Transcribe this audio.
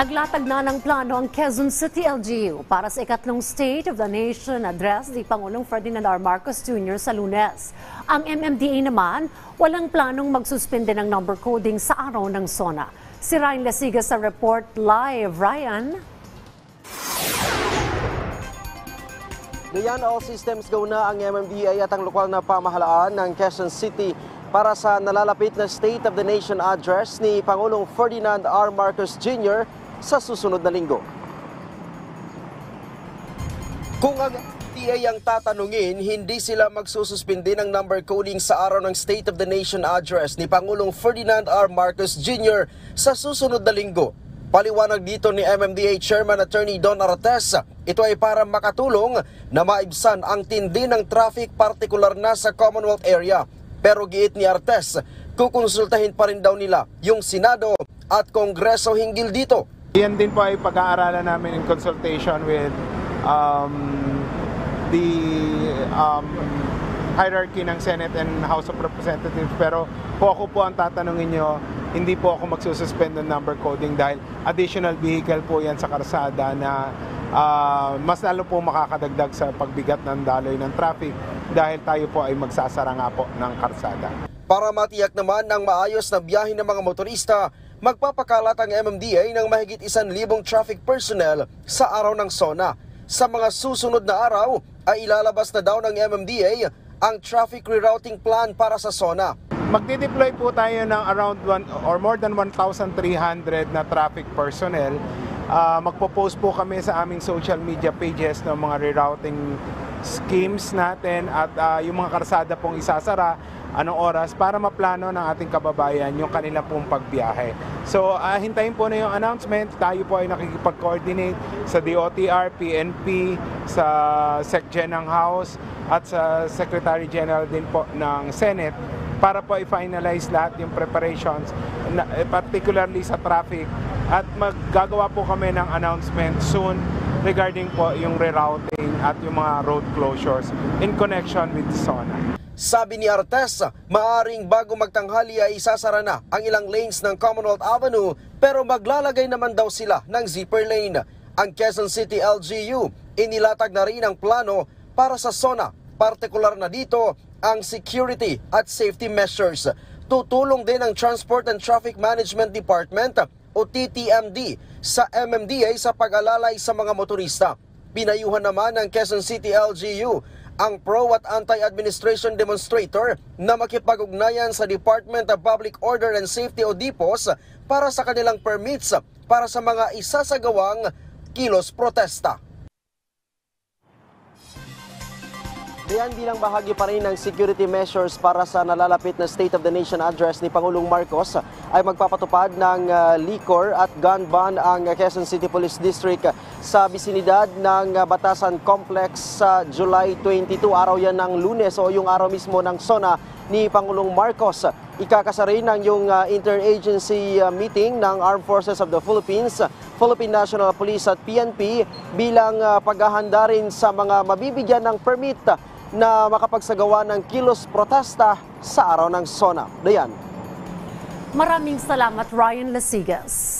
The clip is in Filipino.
Naglatag na ng plano ang Quezon City LGU para sa ikatlong State of the Nation address ni Pangulong Ferdinand R. Marcos Jr. sa Lunes. Ang MMDA naman, walang planong magsuspende ng number coding sa araw ng SONA. Si Ryan Lasiga sa report live. Ryan? Diyan, all systems go na ang MMDA at ang lokal na pamahalaan ng Quezon City para sa nalalapit na State of the Nation address ni Pangulong Ferdinand R. Marcos Jr. sa susunod na linggo. Kung ang MMDA ang tatanungin, hindi sila magsususpindi ng number coding sa araw ng State of the Nation address ni Pangulong Ferdinand R. Marcos Jr. sa susunod na linggo. Paliwanag dito ni MMDA Chairman Attorney Don Artes, ito ay para makatulong na maibsan ang tindi ng traffic partikular na sa Commonwealth area. Pero giit ni Artes, kukonsultahin pa rin daw nila yung Senado at Kongreso hinggil dito. Yan din po ay pag-aaralan namin in consultation with the hierarchy ng Senate and House of Representatives. Pero po ako po ang tatanungin nyo, hindi po ako magsususpend ng number coding dahil additional vehicle po yan sa karsada na mas lalo po makakadagdag sa pagbigat ng daloy ng traffic dahil tayo po ay magsasara nga po ng karsada. Para matiyak naman ang maayos na biyahe ng mga motorista, magpapakalat ang MMDA ng mahigit 1,000 traffic personnel sa araw ng SONA. Sa mga susunod na araw ay ilalabas na daw ng MMDA ang traffic rerouting plan para sa SONA. Magdi-deploy po tayo ng around more than 1,300 na traffic personnel. Magpo-post po kami sa aming social media pages ng mga rerouting schemes natin at yung mga karsada pong isasara, anong oras para maplano ng ating kababayan yung kanilang pong pagbiyahe. So hintayin po na yung announcement, tayo po ay nakikipag-coordinate sa DOTR, PNP, sa SecGen ng House at sa Secretary General din po ng Senate para po i-finalize lahat yung preparations, particularly sa traffic. At maggagawa po kami ng announcement soon regarding po yung rerouting at yung mga road closures in connection with SONA. Sabi ni Artes, maaring bago magtanghali ay isasara na ang ilang lanes ng Commonwealth Avenue pero maglalagay naman daw sila ng zipper lane. Ang Quezon City LGU, inilatag na rin ang plano para sa SONA, partikular na dito ang security at safety measures. Tutulong din ang Transport and Traffic Management Department o TTMD sa MMDA sa pag-alalay sa mga motorista. Pinayuhan naman ng Quezon City LGU ang pro at anti-administration demonstrator na makipag-ugnayan sa Department of Public Order and Safety o DPOS para sa kanilang permits para sa mga isasagawang kilos protesta. Diyan bilang bahagi pa rin ng security measures para sa nalalapit na State of the Nation address ni Pangulong Marcos ay magpapatupad ng liquor at gun ban ang Quezon City Police District sa bisinidad ng Batasan Complex sa July 22. Araw yan ng Lunes o yung araw mismo ng SONA ni Pangulong Marcos. Ikakasa rin ang yung interagency meeting ng Armed Forces of the Philippines, Philippine National Police at PNP bilang paghahanda rin sa mga mabibigyan ng permit na makapagsagawa ng kilos protesta sa araw ng SONA. Dayan. Maraming salamat, Ryan Lasigas.